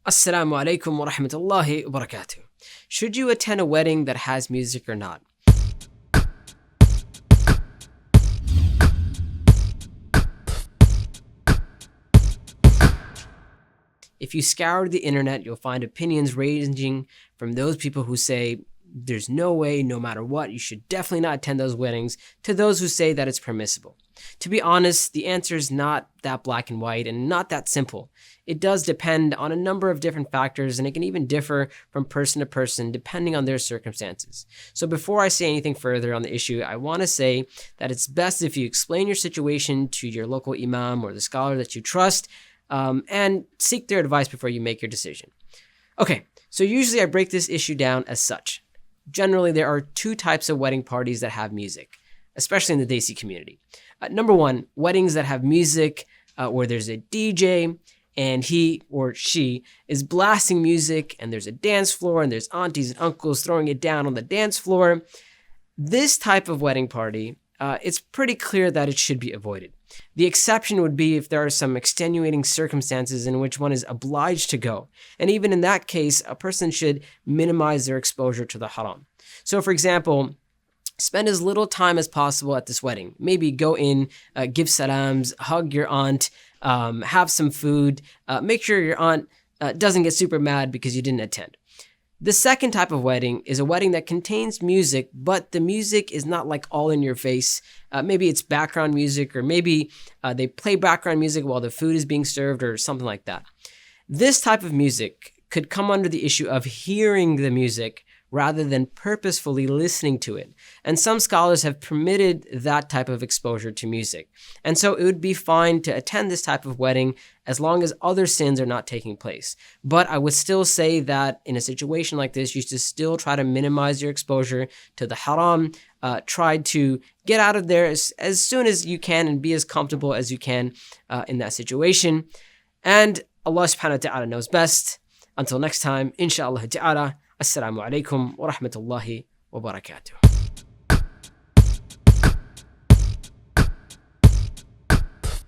Assalamu alaikum wa rahmatullahi wa barakatuh. Should you attend a wedding that has music or not? If you scour the internet, you'll find opinions ranging from those people who say there's no way, no matter what, you should definitely not attend those weddings, to those who say that it's permissible. To be honest, the answer is not that black and white and not that simple. It does depend on a number of different factors, and it can even differ from person to person depending on their circumstances. So before I say anything further on the issue, I want to say that it's best if you explain your situation to your local imam or the scholar that you trust, and seek their advice before you make your decision. Okay, so usually I break this issue down as such. Generally, there are two types of wedding parties that have music, especially in the Desi community. Number one, weddings that have music where there's a DJ and he or she is blasting music and there's a dance floor and there's aunties and uncles throwing it down on the dance floor. This type of wedding party, it's pretty clear that it should be avoided. The exception would be if there are some extenuating circumstances in which one is obliged to go. And even in that case, a person should minimize their exposure to the haram. So for example, spend as little time as possible at this wedding. Maybe go in, give salams, hug your aunt, have some food, make sure your aunt doesn't get super mad because you didn't attend. The second type of wedding is a wedding that contains music, but the music is not like all in your face. Maybe it's background music, or maybe they play background music while the food is being served or something like that. This type of music could come under the issue of hearing the music rather than purposefully listening to it. And some scholars have permitted that type of exposure to music. And so it would be fine to attend this type of wedding as long as other sins are not taking place. But I would still say that in a situation like this, you should still try to minimize your exposure to the haram. Try to get out of there as soon as you can and be as comfortable as you can in that situation. And Allah subhanahu wa ta'ala knows best. Until next time, inshallah ta'ala. Assalamu alaikum wa rahmatullahi wa barakatuh.